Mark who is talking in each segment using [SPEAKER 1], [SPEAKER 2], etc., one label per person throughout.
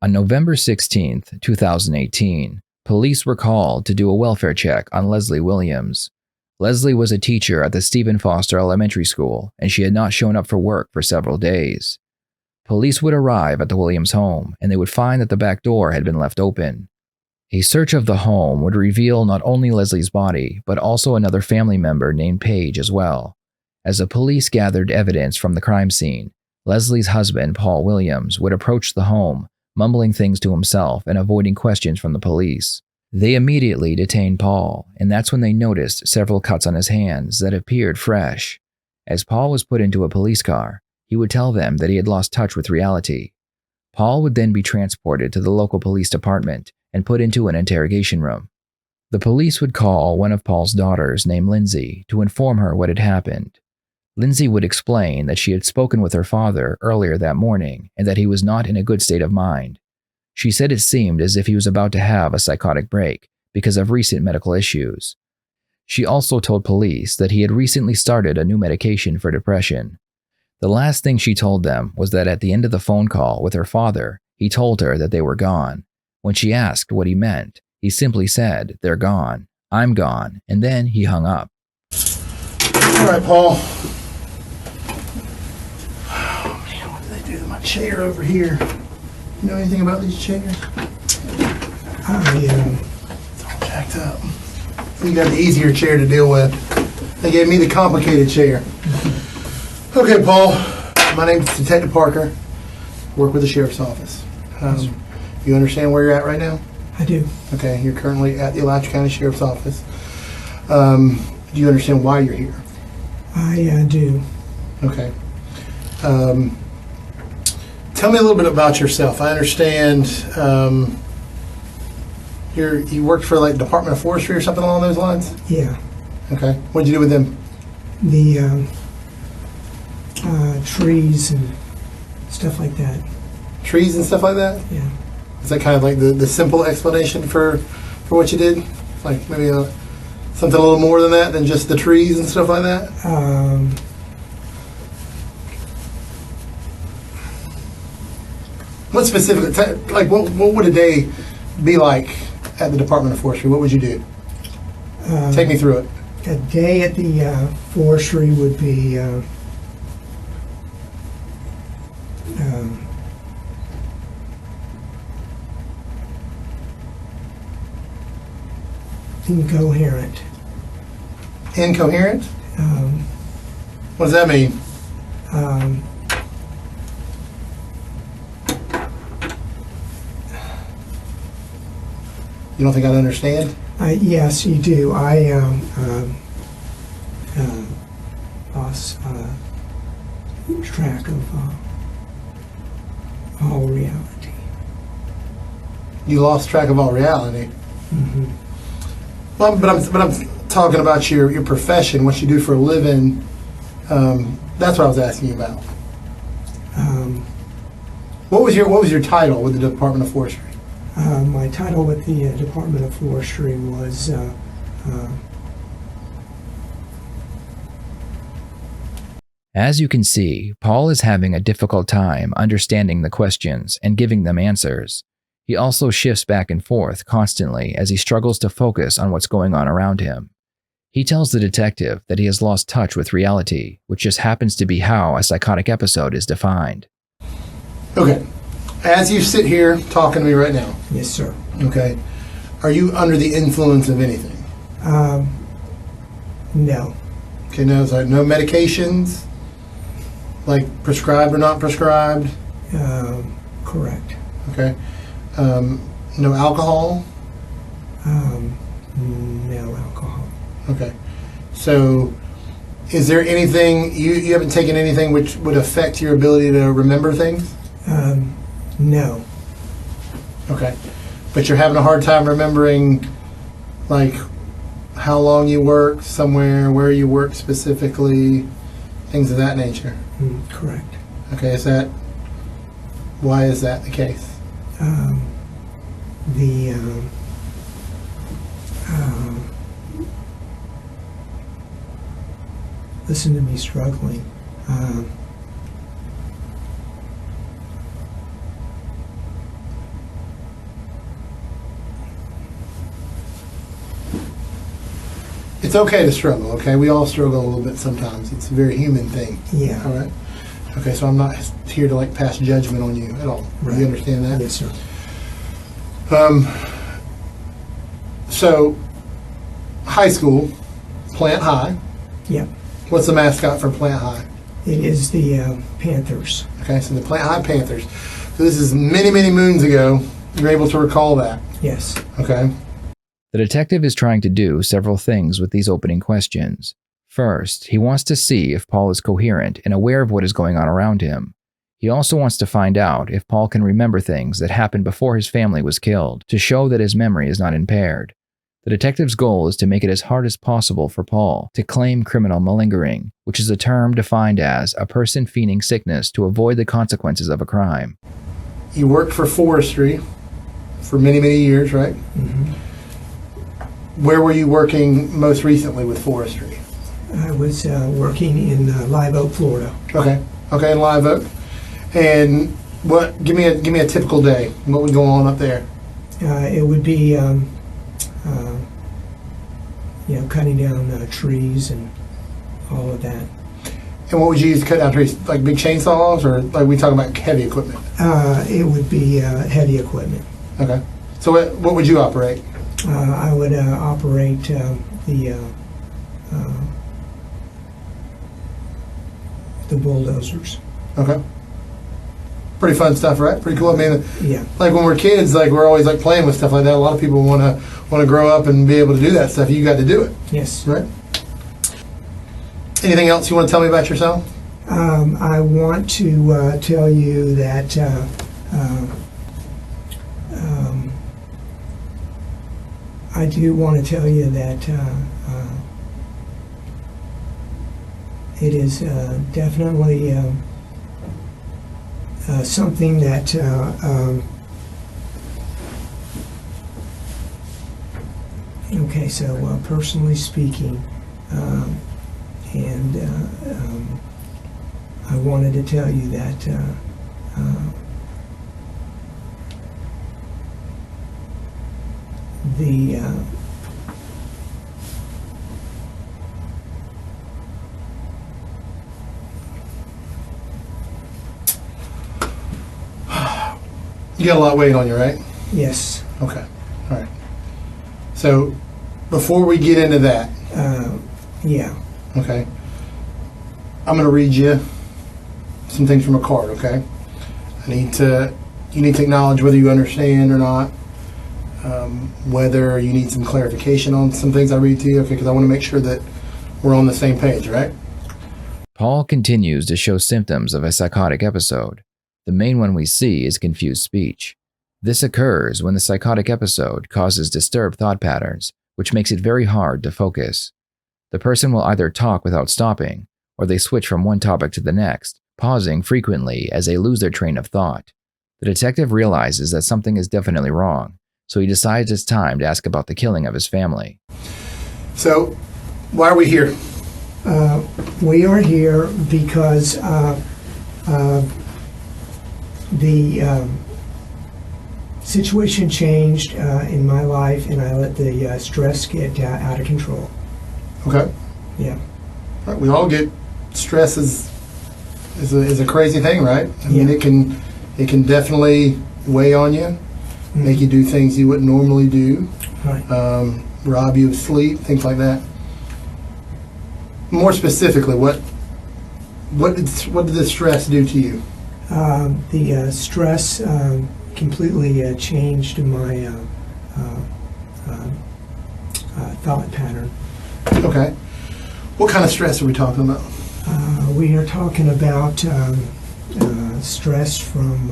[SPEAKER 1] On November 16, 2018, police were called to do a welfare check on Leslie Williams. Leslie was a teacher at the Stephen Foster Elementary School, and she had not shown up for work for several days. Police would arrive at the Williams home, and they would find that the back door had been left open. A search of the home would reveal not only Leslie's body, but also another family member named Paige as well. As the police gathered evidence from the crime scene, Leslie's husband, Paul Williams, would approach the home, mumbling things to himself and avoiding questions from the police. They immediately detained Paul, and that's when they noticed several cuts on his hands that appeared fresh. As Paul was put into a police car, he would tell them that he had lost touch with reality. Paul would then be transported to the local police department and put into an interrogation room. The police would call one of Paul's daughters named Lindsay to inform her what had happened. Lindsay would explain that she had spoken with her father earlier that morning and that he was not in a good state of mind. She said it seemed as if he was about to have a psychotic break because of recent medical issues. She also told police that he had recently started a new medication for depression. The last thing she told them was that at the end of the phone call with her father, he told her that they were gone. When she asked what he meant, he simply said, "They're gone. I'm gone," and then he hung up.
[SPEAKER 2] All right, Paul. Oh, man, what did they do to my chair over here? You know anything about these chairs? It's all jacked up. You got the easier chair to deal with. They gave me the complicated chair. Okay, Paul. My name's Detective Parker. Work with the Sheriff's Office. You understand where you're at right now?
[SPEAKER 3] I do.
[SPEAKER 2] Okay, you're currently at the Alachua County Sheriff's Office. Do you understand why you're here?
[SPEAKER 3] I do.
[SPEAKER 2] Okay. Tell me a little bit about yourself. I understand you worked for like Department of Forestry or something along those lines?
[SPEAKER 3] Yeah.
[SPEAKER 2] Okay. What did you do with them?
[SPEAKER 3] The trees and stuff like that.
[SPEAKER 2] Trees and stuff like that?
[SPEAKER 3] Yeah.
[SPEAKER 2] Is that kind of like the simple explanation for what you did? Like maybe something a little more than that, than just the trees and stuff like that? What specifically, like what would a day be like at the Department of Forestry? What would you do? Take me through it.
[SPEAKER 3] A day at the forestry would be incoherent.
[SPEAKER 2] Incoherent? What does that mean? You don't think I'd understand?
[SPEAKER 3] Yes, you do. I lost track of all reality.
[SPEAKER 2] You lost track of all reality?
[SPEAKER 3] Mm-hmm.
[SPEAKER 2] Well, but I'm talking about your profession, what you do for a living. That's what I was asking you about. What was your title with the Department of Forestry?
[SPEAKER 3] My title with the Department of Forestry was
[SPEAKER 1] As you can see, Paul is having a difficult time understanding the questions and giving them answers. He also shifts back and forth constantly as he struggles to focus on what's going on around him. He tells the detective that he has lost touch with reality, which just happens to be how a psychotic episode is defined.
[SPEAKER 2] Okay. As you sit here talking to me right now.
[SPEAKER 3] Yes, sir.
[SPEAKER 2] Okay. Are you under the influence of anything?
[SPEAKER 3] No.
[SPEAKER 2] Okay, no, so no medications? Like prescribed or not prescribed?
[SPEAKER 3] Correct.
[SPEAKER 2] Okay. No alcohol?
[SPEAKER 3] No alcohol.
[SPEAKER 2] Okay. So is there anything, you haven't taken anything which would affect your ability to remember things?
[SPEAKER 3] No.
[SPEAKER 2] Okay. But you're having a hard time remembering, like, how long you worked somewhere, where you worked specifically, things of that nature?
[SPEAKER 3] Correct.
[SPEAKER 2] Okay, why is that the case?
[SPEAKER 3] Listen to me struggling.
[SPEAKER 2] It's okay to struggle, okay? We all struggle a little bit sometimes. It's a very human thing.
[SPEAKER 3] Yeah.
[SPEAKER 2] All right? Okay, so I'm not here to, like, pass judgment on you at all.
[SPEAKER 3] Right.
[SPEAKER 2] You understand that?
[SPEAKER 3] Yes, sir.
[SPEAKER 2] So, high school, Plant High.
[SPEAKER 3] Yep.
[SPEAKER 2] What's the mascot for Plant High?
[SPEAKER 3] It is the Panthers.
[SPEAKER 2] Okay, so the Plant High Panthers. So this is many, many moons ago. You're able to recall that.
[SPEAKER 3] Yes.
[SPEAKER 2] Okay.
[SPEAKER 1] The detective is trying to do several things with these opening questions. First, he wants to see if Paul is coherent and aware of what is going on around him. He also wants to find out if Paul can remember things that happened before his family was killed, to show that his memory is not impaired. The detective's goal is to make it as hard as possible for Paul to claim criminal malingering, which is a term defined as a person feigning sickness to avoid the consequences of a crime.
[SPEAKER 2] You worked for forestry for many, many years, right?
[SPEAKER 3] Mm-hmm.
[SPEAKER 2] Where were you working most recently with forestry?
[SPEAKER 3] I was working in Live Oak, Florida.
[SPEAKER 2] Okay. Okay, in Live Oak. And what? Give me a typical day. What would go on up there?
[SPEAKER 3] It would be, cutting down trees and all of that.
[SPEAKER 2] And what would you use to cut down trees? Like big chainsaws, or like we talking about heavy equipment?
[SPEAKER 3] It would be heavy equipment.
[SPEAKER 2] Okay. So what would you operate?
[SPEAKER 3] I would operate the bulldozers.
[SPEAKER 2] Okay. Pretty fun stuff, right? Pretty cool. I mean,
[SPEAKER 3] Yeah.
[SPEAKER 2] like when we're kids, like we're always like playing with stuff like that. A lot of people want to grow up and be able to do that stuff. You got to do it,
[SPEAKER 3] Yes.
[SPEAKER 2] right? Anything else you want to tell me about yourself?
[SPEAKER 3] I want to tell you that I do want to tell you that it is definitely something that okay, so personally speaking, and I wanted to tell you that the
[SPEAKER 2] You got a lot of weight on you, right?
[SPEAKER 3] yes,
[SPEAKER 2] Okay. All right. So before we get into that,
[SPEAKER 3] yeah,
[SPEAKER 2] okay, I'm going to read you some things from a card, okay? You need to acknowledge whether you understand or not, whether you need some clarification on some things I read to you, okay, because I want to make sure that we're on the same page, right?
[SPEAKER 1] Paul continues to show symptoms of a psychotic episode. The main one we see is confused speech. This occurs when the psychotic episode causes disturbed thought patterns, which makes it very hard to focus. The person will either talk without stopping, or they switch from one topic to the next, pausing frequently as they lose their train of thought. The detective realizes that something is definitely wrong, so he decides it's time to ask about the killing of his family.
[SPEAKER 2] So why are we here?
[SPEAKER 3] we are here because the situation changed in my life, and I let the stress get out of control.
[SPEAKER 2] Okay.
[SPEAKER 3] Yeah.
[SPEAKER 2] All right, we all get stress is a crazy thing, right? I mean,
[SPEAKER 3] Yeah.
[SPEAKER 2] it can definitely weigh on you, make you do things you wouldn't normally do,
[SPEAKER 3] Right.
[SPEAKER 2] rob you of sleep, things like that. More specifically, what did the stress do to you?
[SPEAKER 3] The stress completely changed my thought pattern.
[SPEAKER 2] Okay. What kind of stress are we talking about?
[SPEAKER 3] We are talking about stress from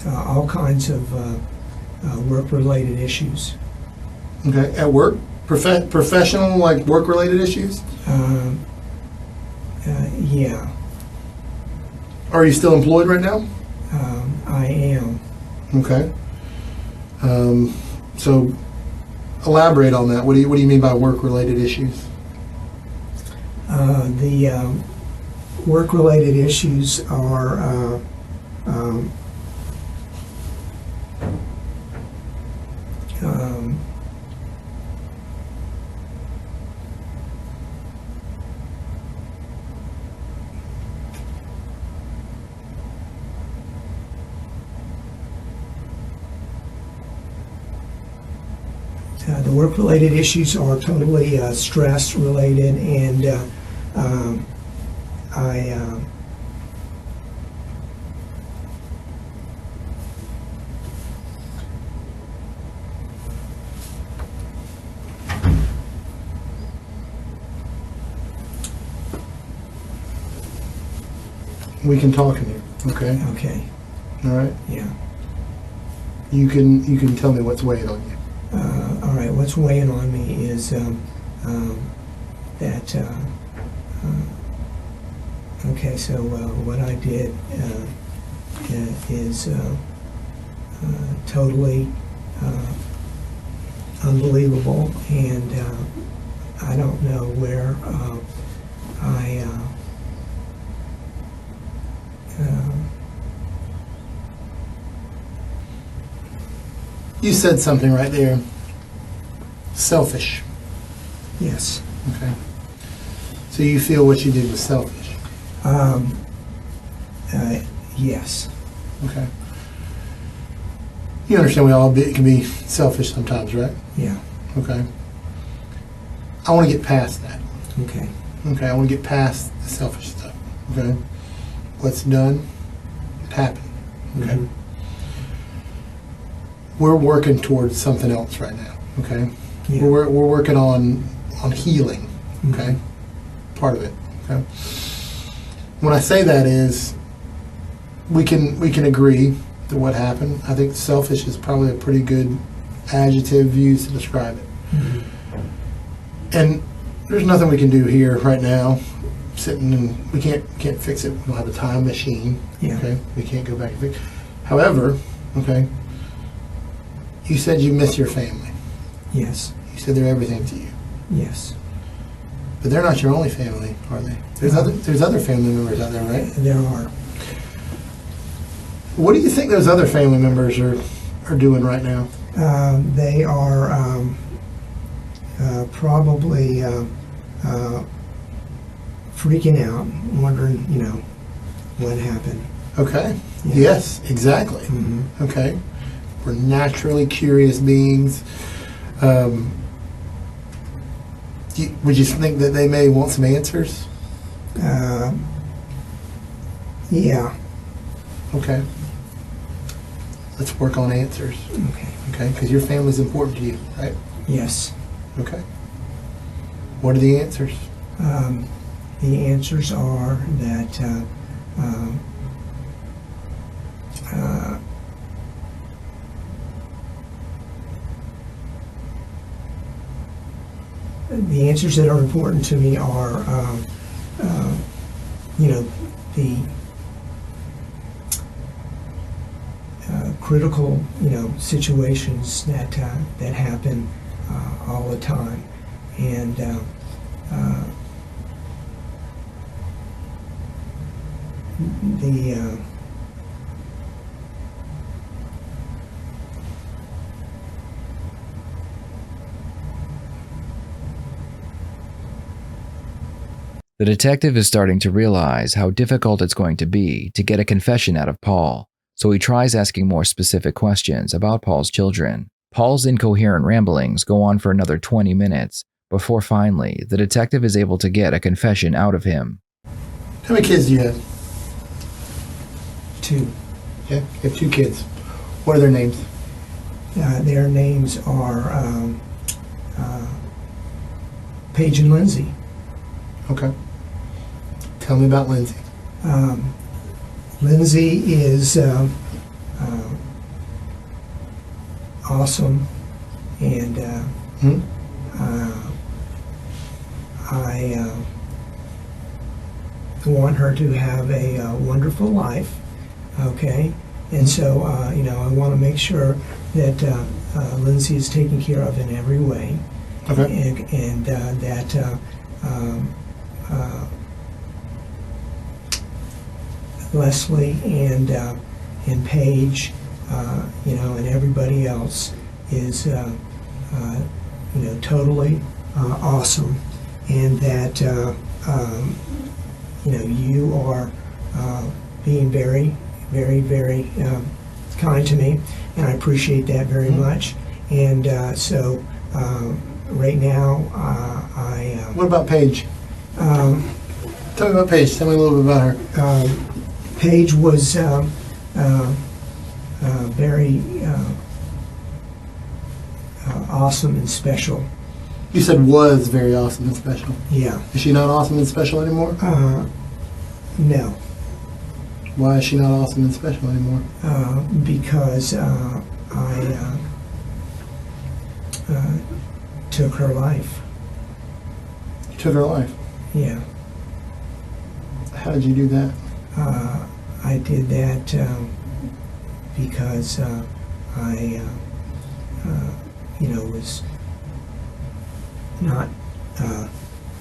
[SPEAKER 3] all kinds of work-related issues.
[SPEAKER 2] Okay. At work? Professional, like work-related issues?
[SPEAKER 3] Yeah,
[SPEAKER 2] Are you still employed right now?
[SPEAKER 3] I am.
[SPEAKER 2] Okay. So elaborate on that. What do you mean by work-related issues?
[SPEAKER 3] The work-related issues are the work-related issues are totally stress-related, and I
[SPEAKER 2] We can talk in here, okay?
[SPEAKER 3] okay,
[SPEAKER 2] All right?
[SPEAKER 3] yeah.
[SPEAKER 2] You can tell me what's weighing on you.
[SPEAKER 3] All right, what's weighing on me is that, okay, so what I did is totally unbelievable, and I don't know where
[SPEAKER 2] You said something right there. Selfish.
[SPEAKER 3] yes.
[SPEAKER 2] Okay. So you feel what you did was selfish.
[SPEAKER 3] Yes.
[SPEAKER 2] Okay. You understand we all can be selfish sometimes, right?
[SPEAKER 3] Yeah.
[SPEAKER 2] Okay. I want to get past that.
[SPEAKER 3] Okay.
[SPEAKER 2] Okay, I want to get past the selfish stuff. Okay. What's done, it happened. Okay.
[SPEAKER 3] Mhm.
[SPEAKER 2] We're working towards something else right now. Okay.
[SPEAKER 3] Yeah.
[SPEAKER 2] We're working on healing. Okay. Part of it. Okay. When I say that is, we can agree that what happened. I think selfish is probably a pretty good adjective used to describe it.
[SPEAKER 3] Mhm.
[SPEAKER 2] And there's nothing we can do here right now. Sitting and we can't fix it. We don't have a time machine.
[SPEAKER 3] Yeah.
[SPEAKER 2] Okay. We can't go back and fix. However, okay. You said you miss your family.
[SPEAKER 3] Yes.
[SPEAKER 2] You said they're everything to you.
[SPEAKER 3] Yes.
[SPEAKER 2] But they're not your only family, are they? There's other family members out there, right?
[SPEAKER 3] There are.
[SPEAKER 2] What do you think those other family members are doing right now?
[SPEAKER 3] They are probably freaking out, wondering, what happened.
[SPEAKER 2] Okay.
[SPEAKER 3] Yeah.
[SPEAKER 2] Yes, exactly.
[SPEAKER 3] Mhm.
[SPEAKER 2] Okay. We're naturally curious beings. Would you think that they may want some answers?
[SPEAKER 3] Yeah.
[SPEAKER 2] Okay. Let's work on answers.
[SPEAKER 3] Okay.
[SPEAKER 2] Okay, because your family's important to you, right?
[SPEAKER 3] Yes.
[SPEAKER 2] Okay. What are the answers?
[SPEAKER 3] The answers are that the answers that are important to me are, the critical, situations that happen all the time, and the
[SPEAKER 1] The detective is starting to realize how difficult it's going to be to get a confession out of Paul, so he tries asking more specific questions about Paul's children. Paul's incoherent ramblings go on for another 20 minutes before finally the detective is able to get a confession out of him.
[SPEAKER 2] How many kids do you have?
[SPEAKER 3] 2.
[SPEAKER 2] Yeah, you have 2 kids. What are their names?
[SPEAKER 3] Their names are Paige and Lindsay.
[SPEAKER 2] Okay. Tell me about Lindsay.
[SPEAKER 3] Lindsay is awesome, and I want her to have a wonderful life, okay? And so, I want to make sure that Lindsay is taken care of in every way,
[SPEAKER 2] Okay.
[SPEAKER 3] and that Leslie and Paige, and everybody else is, totally awesome, and that you are being very, very, very kind to me, and I appreciate that very much. And so Right now,
[SPEAKER 2] What about Paige? Tell me about Paige. Tell me a little bit about her.
[SPEAKER 3] Paige was very awesome and special.
[SPEAKER 2] You said was very awesome and special.
[SPEAKER 3] Yeah.
[SPEAKER 2] Is she not awesome and special anymore?
[SPEAKER 3] No.
[SPEAKER 2] Why is she not awesome and special anymore?
[SPEAKER 3] Because I took her life.
[SPEAKER 2] You took her life.
[SPEAKER 3] Yeah.
[SPEAKER 2] How did you do that?
[SPEAKER 3] I did that because I, was not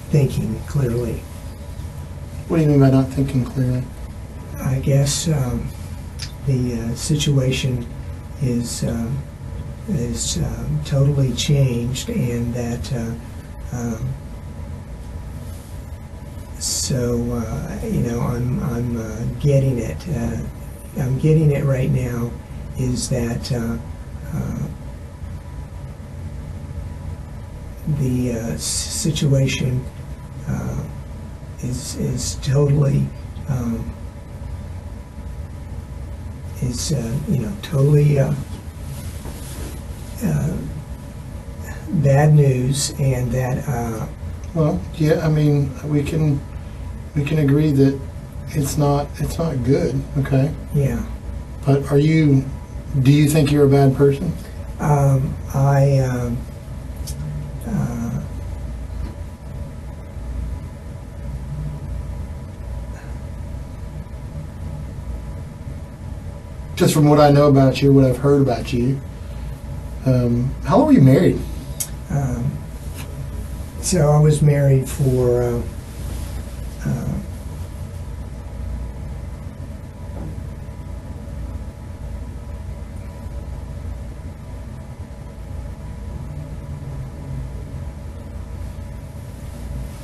[SPEAKER 3] thinking clearly.
[SPEAKER 2] What do you mean by not thinking clearly?
[SPEAKER 3] I guess the situation is totally changed, and that I'm getting it. I'm getting it right now. Is that the situation is totally totally bad news, and that
[SPEAKER 2] Well, yeah. I mean, we can agree that it's not good. Okay.
[SPEAKER 3] yeah.
[SPEAKER 2] But do you think you're a bad person? Just from what I know about you, what I've heard about you, how long were you married?
[SPEAKER 3] So I was married for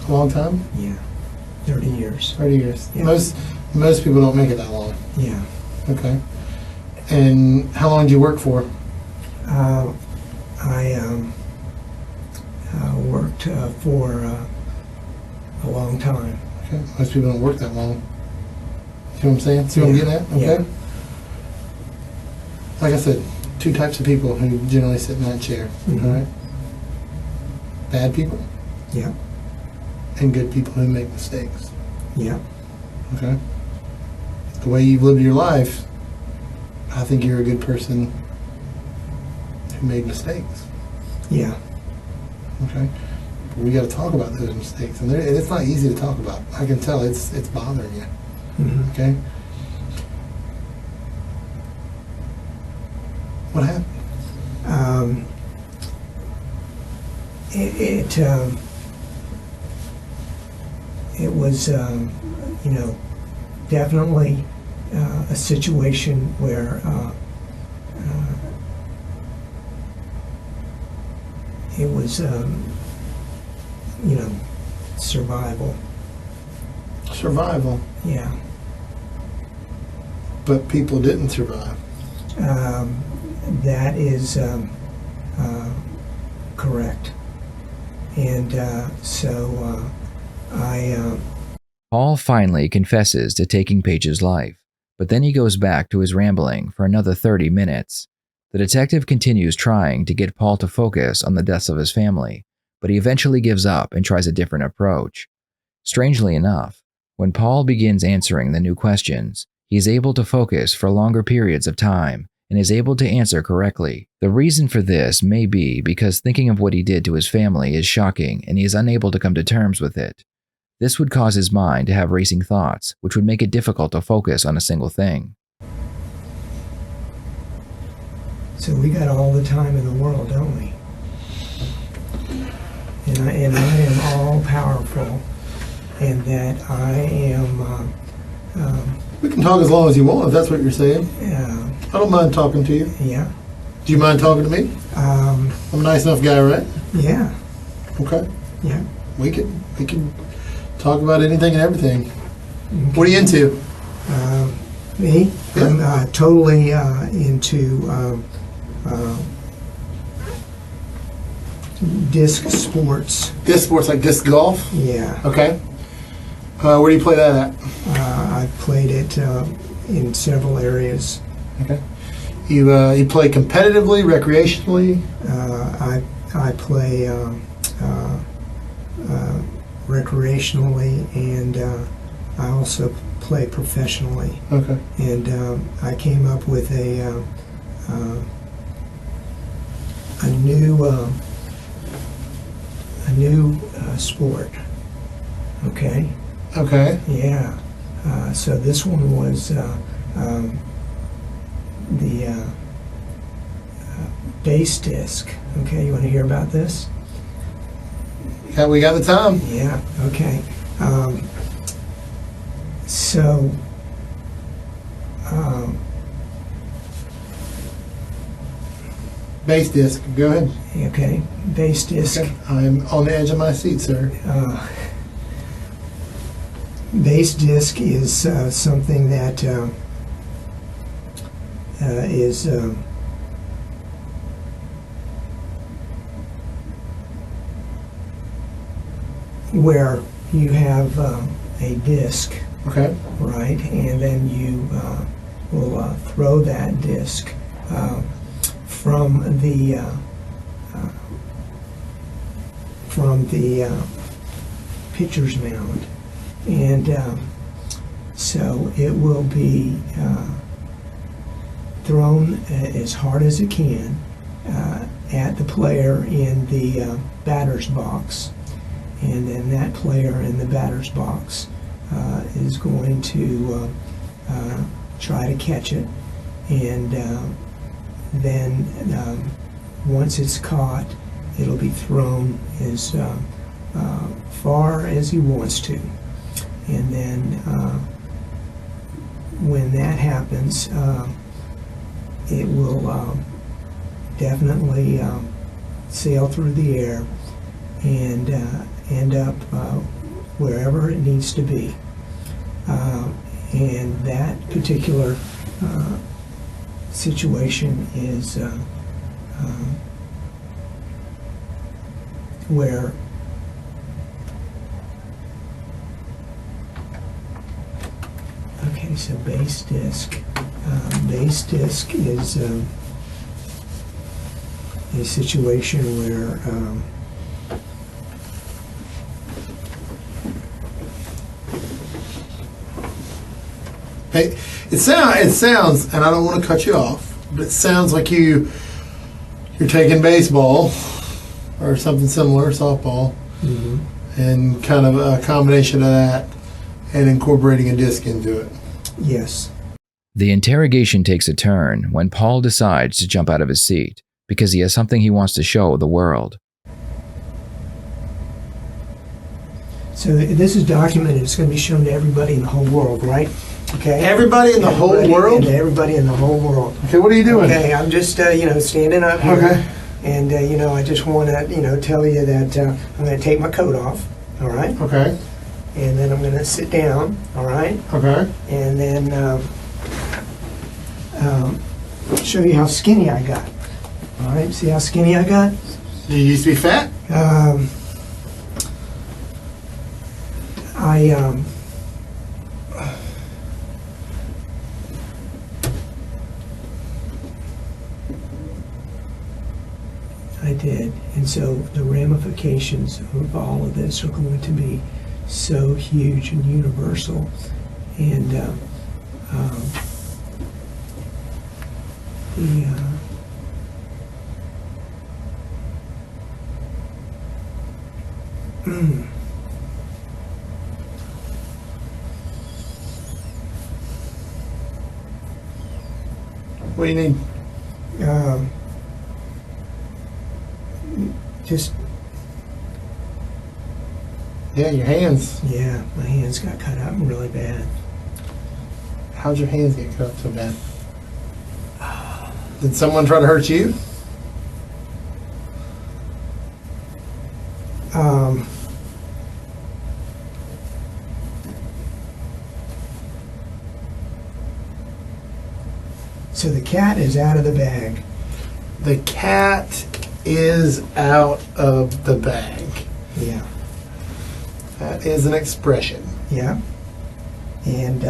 [SPEAKER 2] A long time?
[SPEAKER 3] 30 years.
[SPEAKER 2] 30 years.
[SPEAKER 3] Yeah.
[SPEAKER 2] Most people don't make it that long.
[SPEAKER 3] Yeah.
[SPEAKER 2] Okay. And how long did you work for?
[SPEAKER 3] I worked for a long time.
[SPEAKER 2] Okay. Most people don't work that long. See what I'm saying? See what I'm getting at? Okay.
[SPEAKER 3] Yeah.
[SPEAKER 2] Like I said, two types of people who generally sit in that chair.
[SPEAKER 3] Mhm.
[SPEAKER 2] All right. Bad people
[SPEAKER 3] Yeah.
[SPEAKER 2] and good people who make mistakes.
[SPEAKER 3] Yeah.
[SPEAKER 2] Okay. The way you've lived your life, I think you're a good person who made mistakes.
[SPEAKER 3] Yeah.
[SPEAKER 2] Okay. But we got to talk about those mistakes, and it's not easy to talk about. I can tell it's bothering you.
[SPEAKER 3] Mhm.
[SPEAKER 2] Okay. What happened?
[SPEAKER 3] It was definitely a situation where it was survival.
[SPEAKER 2] Survival.
[SPEAKER 3] Yeah.
[SPEAKER 2] But people didn't survive.
[SPEAKER 3] That is correct. And so I...
[SPEAKER 1] Paul finally confesses to taking Paige's life, but then he goes back to his rambling for another 30 minutes. The detective continues trying to get Paul to focus on the deaths of his family, but he eventually gives up and tries a different approach. Strangely enough, when Paul begins answering the new questions, he is able to focus for longer periods of time and is able to answer correctly. The reason for this may be because thinking of what he did to his family is shocking and he is unable to come to terms with it. This would cause his mind to have racing thoughts, which would make it difficult to focus on a single thing.
[SPEAKER 3] So we got all the time in the world, don't we? And I am all powerful, and that I am.
[SPEAKER 2] We can talk as long as you want, if that's what you're saying. I don't mind talking to you.
[SPEAKER 3] Yeah.
[SPEAKER 2] Do you mind talking to me? I'm a nice enough guy, right?
[SPEAKER 3] Yeah.
[SPEAKER 2] Okay.
[SPEAKER 3] Yeah.
[SPEAKER 2] We can talk about anything and everything.
[SPEAKER 3] Okay.
[SPEAKER 2] What are you into?
[SPEAKER 3] Me?
[SPEAKER 2] Yeah.
[SPEAKER 3] I'm totally into disc sports.
[SPEAKER 2] Disc sports, like disc golf?
[SPEAKER 3] Yeah.
[SPEAKER 2] Okay. Where do you play that at?
[SPEAKER 3] I've played it in several areas.
[SPEAKER 2] Okay. You play competitively, recreationally?
[SPEAKER 3] I play recreationally, and I also play professionally.
[SPEAKER 2] Okay.
[SPEAKER 3] And I came up with a new sport. Okay.
[SPEAKER 2] Okay.
[SPEAKER 3] Yeah. So this one was the base disc. Okay, you want to hear about this?
[SPEAKER 2] Yeah, we got the time.
[SPEAKER 3] Yeah. Okay. So.
[SPEAKER 2] Base disc. Go ahead.
[SPEAKER 3] Okay. Base disc.
[SPEAKER 2] Okay. I'm on the edge of my seat, sir.
[SPEAKER 3] Base disc is something that is where you have a disc,
[SPEAKER 2] Okay.
[SPEAKER 3] right, and then you will throw that disc from the pitcher's mound, and so it will be thrown as hard as it can at the player in the batter's box, and then that player in the batter's box is going to try to catch it, and then once it's caught, it'll be thrown as far as he wants to. And then when that happens, it will definitely sail through the air and end up wherever it needs to be. And that particular situation is where okay, so base disc. Base disc is a situation where
[SPEAKER 2] Hey, it sounds, and I don't want to cut you off, but it sounds like you're taking baseball or something similar, softball,
[SPEAKER 3] mhm.
[SPEAKER 2] and kind of a combination of that and incorporating a disc into it.
[SPEAKER 3] Yes.
[SPEAKER 1] The interrogation takes a turn when Paul decides to jump out of his seat because he has something he wants to show the world.
[SPEAKER 3] So this is documented. It's going to be shown to everybody in the whole world, right? Okay.
[SPEAKER 2] Everybody in the whole world?
[SPEAKER 3] And everybody in the whole world.
[SPEAKER 2] Okay, what are you doing?
[SPEAKER 3] Okay, I'm just standing up here.
[SPEAKER 2] Okay.
[SPEAKER 3] And I just want to tell you that I'm going to take my coat off. All right.
[SPEAKER 2] Okay.
[SPEAKER 3] And then I'm going to sit down. All right.
[SPEAKER 2] Okay.
[SPEAKER 3] And then show you how skinny I got. All right. See how skinny I got?
[SPEAKER 2] You used to be fat?
[SPEAKER 3] I did, and so the ramifications of all of this are going to be so huge and universal, and
[SPEAKER 2] What do you need?
[SPEAKER 3] just
[SPEAKER 2] Yeah, your hands.
[SPEAKER 3] yeah, my hands got cut up really bad.
[SPEAKER 2] How'd your hands get cut up so bad? Did someone try to hurt you?
[SPEAKER 3] So the cat is out of the bag.
[SPEAKER 2] The cat is out of the bag.
[SPEAKER 3] Yeah.
[SPEAKER 2] That is an expression.
[SPEAKER 3] Yeah. And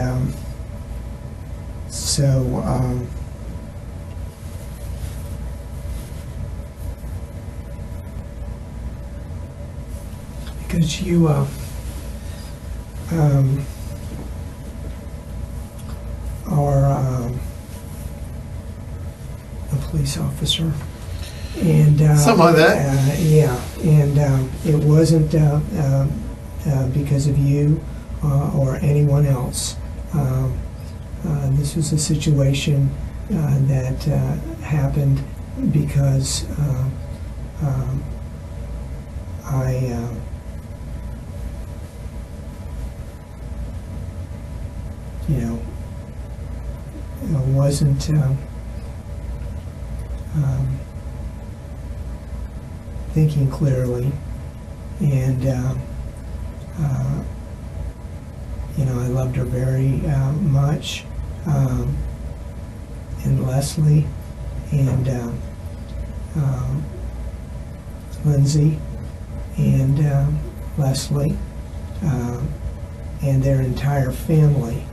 [SPEAKER 3] because you are a police officer, and
[SPEAKER 2] Something like that.
[SPEAKER 3] yeah, and it wasn't because of you or anyone else. This was a situation that happened because I wasn't thinking clearly, and I loved her very much, and Leslie, and Lindsay, and Leslie, and their entire family.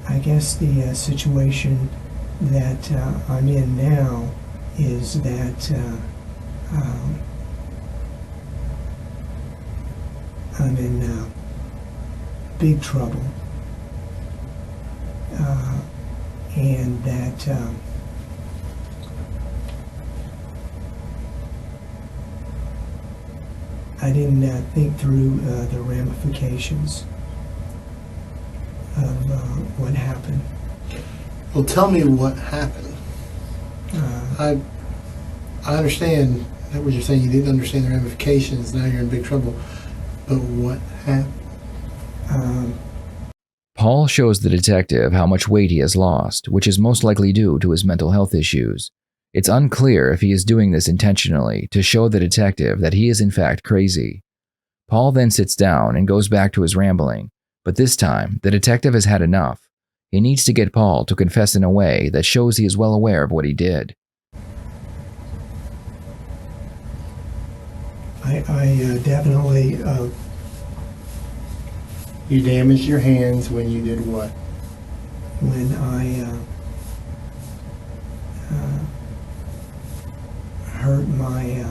[SPEAKER 3] I guess the situation that I'm in now is that I'm in big trouble, and that I didn't think through the ramifications of what happened.
[SPEAKER 2] Well, tell me what happened. I understand what you're saying. You didn't understand the ramifications. Now you're in big trouble. But what happened?
[SPEAKER 1] Paul shows the detective how much weight he has lost, which is most likely due to his mental health issues. It's unclear if he is doing this intentionally to show the detective that he is in fact crazy. Paul then sits down and goes back to his rambling, but this time the detective has had enough. He needs to get Paul to confess in a way that shows he is well aware of what he did.
[SPEAKER 3] I definitely...
[SPEAKER 2] You damaged your hands when you did what?
[SPEAKER 3] When I hurt my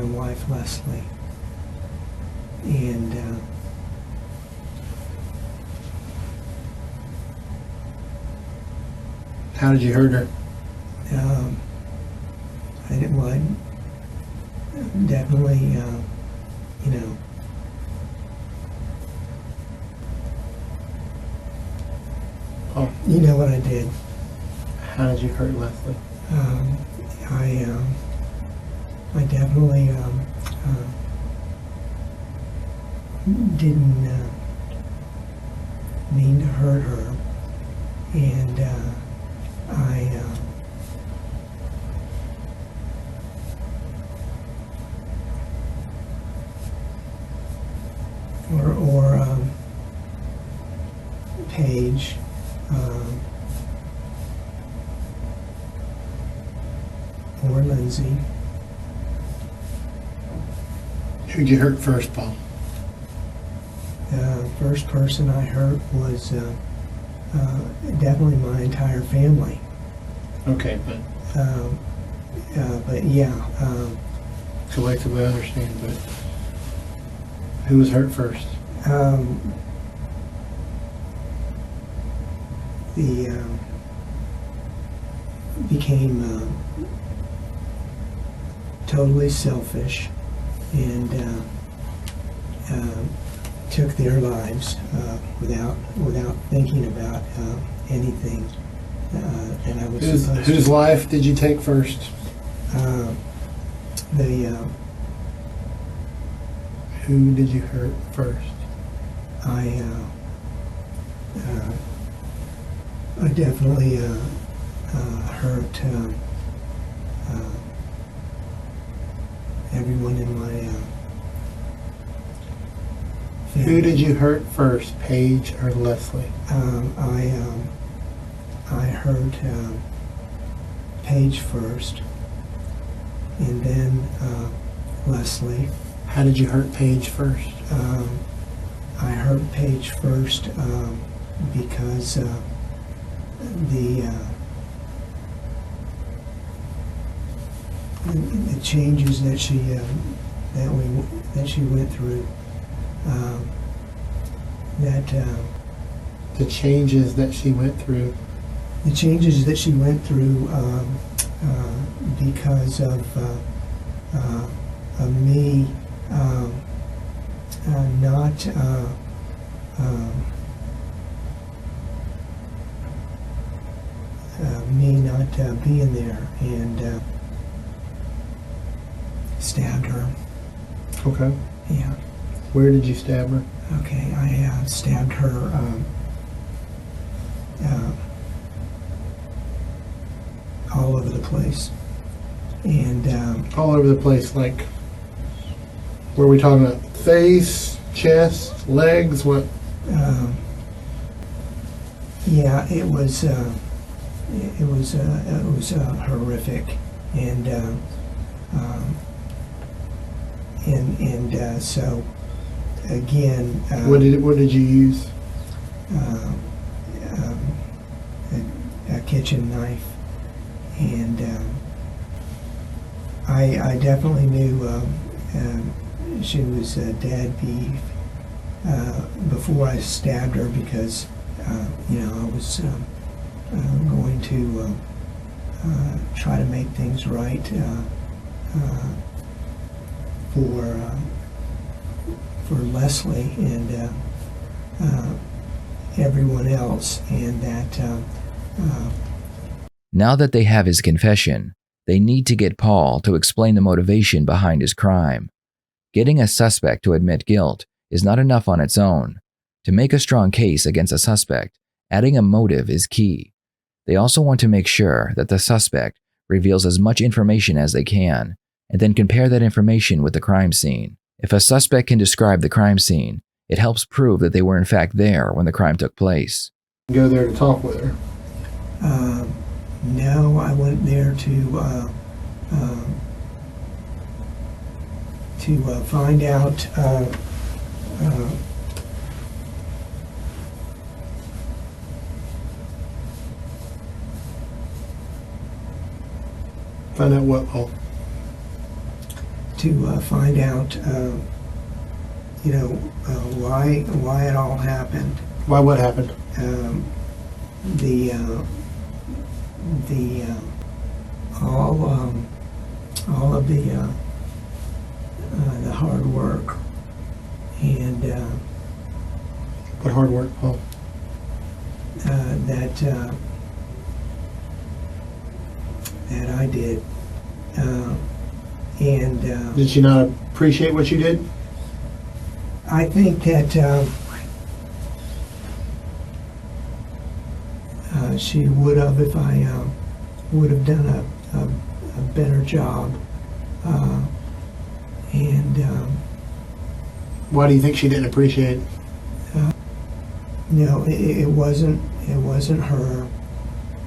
[SPEAKER 3] wife Leslie, and
[SPEAKER 2] how did you hurt her?
[SPEAKER 3] I didn't. Well, I definitely,
[SPEAKER 2] Oh,
[SPEAKER 3] you know what I did.
[SPEAKER 2] how did you hurt Leslie?
[SPEAKER 3] I definitely didn't mean to hurt her, and I Paige, or Lindsay.
[SPEAKER 2] Who'd you hurt first, Paul?
[SPEAKER 3] The first person I hurt was definitely my entire family.
[SPEAKER 2] Okay, but
[SPEAKER 3] But yeah,
[SPEAKER 2] collectively I understand, but who was hurt first?
[SPEAKER 3] Became totally selfish and took their lives without thinking about anything that I was supposed to.
[SPEAKER 2] Whose life did you take first? Who did you hurt first?
[SPEAKER 3] I definitely hurt everyone in my family.
[SPEAKER 2] Who did you hurt first, Paige or Leslie?
[SPEAKER 3] I hurt Paige first, and then Leslie.
[SPEAKER 2] How did you hurt Paige first?
[SPEAKER 3] I hurt Paige first because the changes that she went through.
[SPEAKER 2] The changes that she went through.
[SPEAKER 3] The changes that she went through because of me not being there, and stabbed her.
[SPEAKER 2] Okay.
[SPEAKER 3] Yeah.
[SPEAKER 2] Where did you stab her?
[SPEAKER 3] Okay, I stabbed her all over the place. And
[SPEAKER 2] All over the place, like, where are we talking about? Face, chest, legs, what?
[SPEAKER 3] yeah, it was horrific, and so again.
[SPEAKER 2] What did you use?
[SPEAKER 3] A kitchen knife, and I definitely knew she was dead before I stabbed her, because I was going to try to make things right for Leslie and everyone else, and that.
[SPEAKER 1] Now that they have his confession, they need to get Paul to explain the motivation behind his crime. Getting a suspect to admit guilt is not enough on its own. To make a strong case against a suspect, adding a motive is key. They also want to make sure that the suspect reveals as much information as they can, and then compare that information with the crime scene. If a suspect can describe the crime scene, it helps prove that they were in fact there when the crime took place.
[SPEAKER 2] Go there to talk with her.
[SPEAKER 3] No, I went there to find out
[SPEAKER 2] Find out what, Paul?
[SPEAKER 3] To find out, why it all happened.
[SPEAKER 2] Why what happened?
[SPEAKER 3] All of the hard work, and
[SPEAKER 2] What hard work, Paul?
[SPEAKER 3] that I did, and
[SPEAKER 2] Did she not appreciate what you did?
[SPEAKER 3] I think that she would have, if I would have done a better job, and
[SPEAKER 2] Why do you think she didn't appreciate it?
[SPEAKER 3] no, it wasn't her.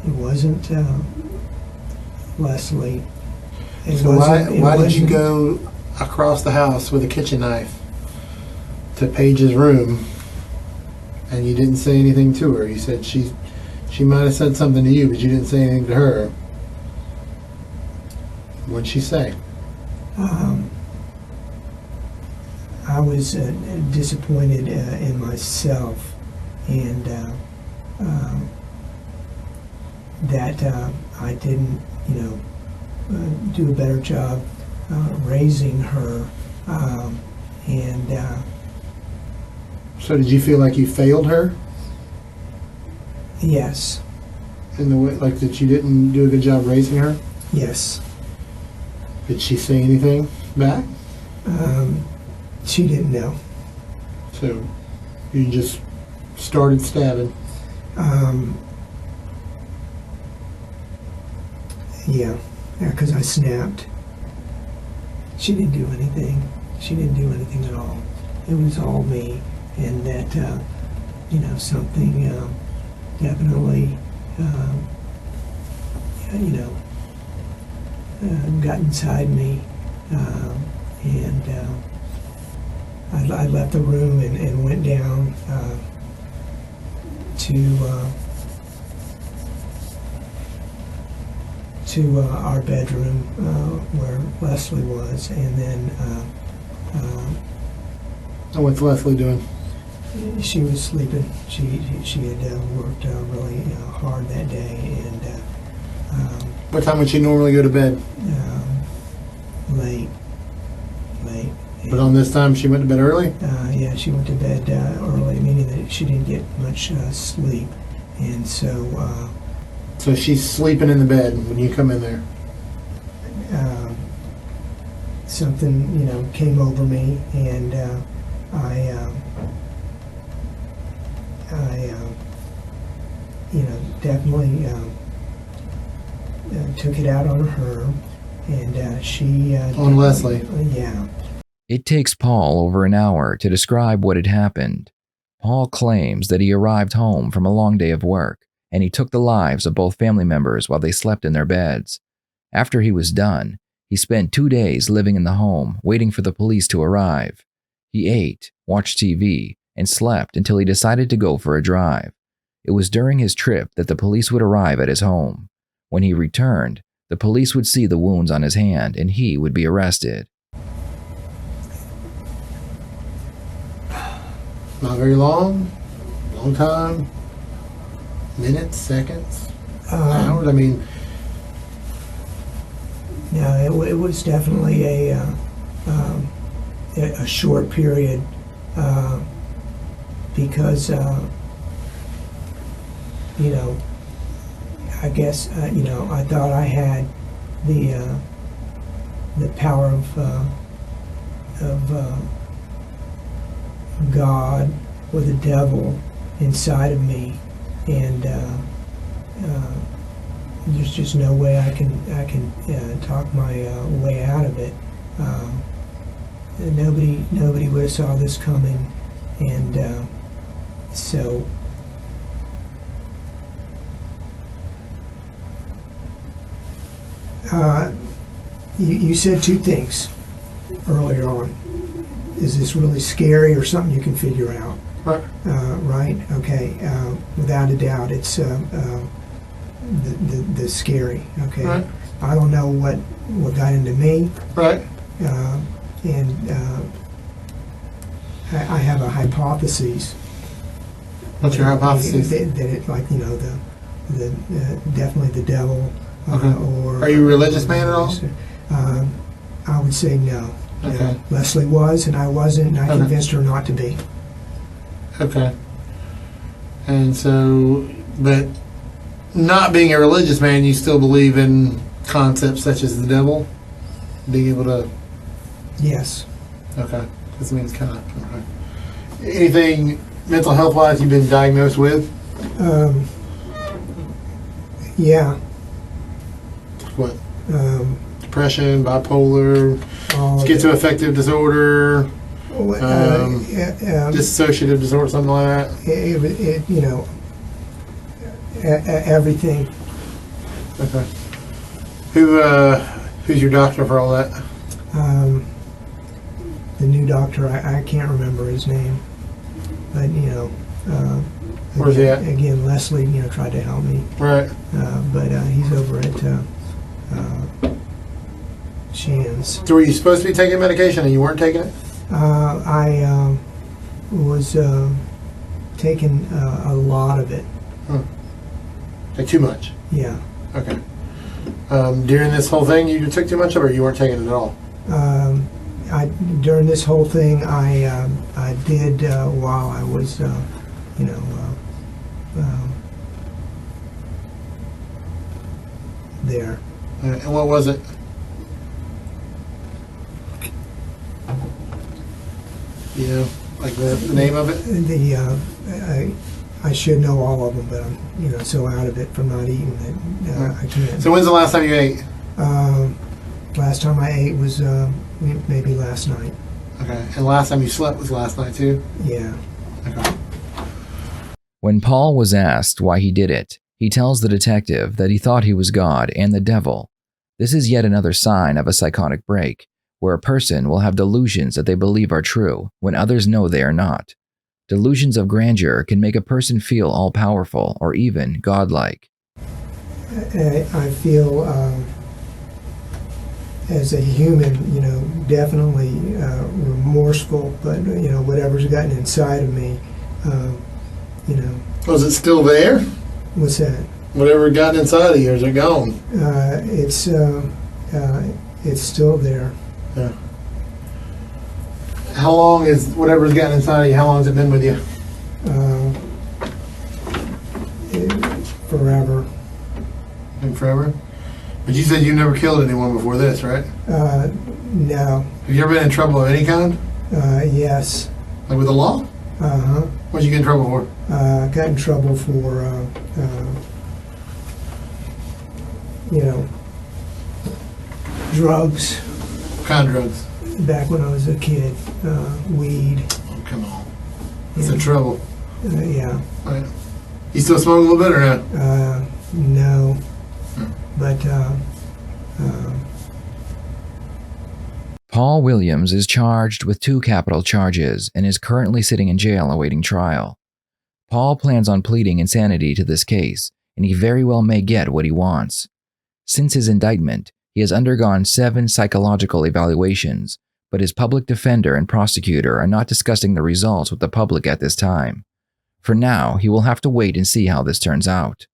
[SPEAKER 3] It wasn't Leslie.
[SPEAKER 2] So why did you go across the house with a kitchen knife to Paige's room and you didn't say anything to her? You said she might have said something to you, but you didn't say anything to her. What'd she say?
[SPEAKER 3] I was disappointed in myself, and that I didn't, do a better job raising her, and
[SPEAKER 2] So did you feel like you failed her
[SPEAKER 3] yes,
[SPEAKER 2] in the way, like that you didn't do a good job raising her?
[SPEAKER 3] yes.
[SPEAKER 2] Did she say anything back?
[SPEAKER 3] She didn't know.
[SPEAKER 2] So you just started stabbing.
[SPEAKER 3] Yeah, because I snapped. She didn't do anything. She didn't do anything at all. It was all me, and that something definitely you know, got inside me, and I left the room and went down to our bedroom where Leslie was, and then
[SPEAKER 2] And what's Leslie doing?
[SPEAKER 3] she was sleeping. She had worked really hard that day, and
[SPEAKER 2] What time would she normally go to bed?
[SPEAKER 3] late.
[SPEAKER 2] But on this time, she went to bed early?
[SPEAKER 3] Yeah, she went to bed early, meaning that she didn't get much sleep, and so
[SPEAKER 2] So she's sleeping in the bed when you come in there.
[SPEAKER 3] something came over me, and I definitely took it out on her, and she
[SPEAKER 2] On Leslie?
[SPEAKER 3] Yeah.
[SPEAKER 1] It takes Paul over an hour to describe what had happened. Paul claims that he arrived home from a long day of work, and he took the lives of both family members while they slept in their beds. After he was done, he spent 2 days living in the home, waiting for the police to arrive. He ate, watched TV, and slept until he decided to go for a drive. It was during his trip that the police would arrive at his home. When he returned, the police would see the wounds on his hand and he would be arrested.
[SPEAKER 2] Not very long? Long time? Minutes? Seconds? Hours? I mean,
[SPEAKER 3] No, it was definitely a short period because I guess I thought I had the power of God or the devil inside of me, and there's just no way I can talk my way out of it. Nobody would have saw this coming, and so you said two things earlier on. Is this really scary or something you can figure out?
[SPEAKER 2] right.
[SPEAKER 3] Right? Okay. Without a doubt, it's the scary. Okay.
[SPEAKER 2] Right.
[SPEAKER 3] I don't know what got into me,
[SPEAKER 2] Right.
[SPEAKER 3] and I have a hypothesis.
[SPEAKER 2] What's your hypothesis?
[SPEAKER 3] That it, the definitely the devil.
[SPEAKER 2] Okay.
[SPEAKER 3] Or
[SPEAKER 2] Are you a religious man at all?
[SPEAKER 3] I would say no.
[SPEAKER 2] Okay.
[SPEAKER 3] Leslie was, and I wasn't, and I
[SPEAKER 2] Okay.
[SPEAKER 3] convinced her not to be.
[SPEAKER 2] Okay. And so, but not being a religious man, you still believe in concepts such as the devil? Being able to...
[SPEAKER 3] Yes.
[SPEAKER 2] Okay. This means kind of... Okay. Anything mental health-wise you've been diagnosed with?
[SPEAKER 3] Yeah.
[SPEAKER 2] What? Depression, bipolar,
[SPEAKER 3] All of it.
[SPEAKER 2] schizoaffective disorder,
[SPEAKER 3] Yeah,
[SPEAKER 2] dissociative disorder, something like that?
[SPEAKER 3] Everything.
[SPEAKER 2] Okay. Who's your doctor for all that?
[SPEAKER 3] The new doctor, I can't remember his name, but
[SPEAKER 2] Where's he at?
[SPEAKER 3] Again, Leslie, tried to help me,
[SPEAKER 2] Right.
[SPEAKER 3] but he's over at Shands.
[SPEAKER 2] So were you supposed to be taking medication and you weren't taking it?
[SPEAKER 3] I was taking a lot of it.
[SPEAKER 2] Like too much?
[SPEAKER 3] Yeah.
[SPEAKER 2] Okay. During this whole thing, you took too much of it, or you weren't taking it at all?
[SPEAKER 3] During this whole thing, I did while I was, there.
[SPEAKER 2] And what was it? You know, like the name of it?
[SPEAKER 3] I should know all of them, but I'm so out of it from not eating that I can't.
[SPEAKER 2] So when's the last time you ate?
[SPEAKER 3] Last time I ate was maybe last night.
[SPEAKER 2] Okay. And last time you slept was last night too?
[SPEAKER 3] Yeah.
[SPEAKER 2] Okay.
[SPEAKER 1] When Paul was asked why he did it, He tells the detective that he thought he was God and the devil. This is yet another sign of a psychotic break, where a person will have delusions that they believe are true when others know they are not. Delusions of grandeur can make a person feel all-powerful or even godlike.
[SPEAKER 3] I feel as a human, definitely remorseful, but, whatever's gotten inside of me,
[SPEAKER 2] Was it still there?
[SPEAKER 3] What's that?
[SPEAKER 2] Whatever got inside of you, is it gone?
[SPEAKER 3] It's still there.
[SPEAKER 2] Yeah. How long is whatever's gotten inside of you, how long has it been with you?
[SPEAKER 3] Forever.
[SPEAKER 2] Been forever? But you said you never killed anyone before this, right?
[SPEAKER 3] No.
[SPEAKER 2] Have you ever been in trouble of any kind?
[SPEAKER 3] Yes.
[SPEAKER 2] Like with the law?
[SPEAKER 3] Uh-huh.
[SPEAKER 2] What'd you get in trouble for?
[SPEAKER 3] Got in trouble for, drugs.
[SPEAKER 2] What kind of drugs?
[SPEAKER 3] Back when I was a kid, weed.
[SPEAKER 2] Oh, come on. That's in trouble.
[SPEAKER 3] Yeah.
[SPEAKER 2] Right. You still smoke a little bit or not?
[SPEAKER 3] No. But,
[SPEAKER 1] Paul Williams is charged with 2 capital charges and is currently sitting in jail awaiting trial. Paul plans on pleading insanity to this case, and he very well may get what he wants. Since his indictment, he has undergone 7 psychological evaluations, but his public defender and prosecutor are not discussing the results with the public at this time. For now, he will have to wait and see how this turns out.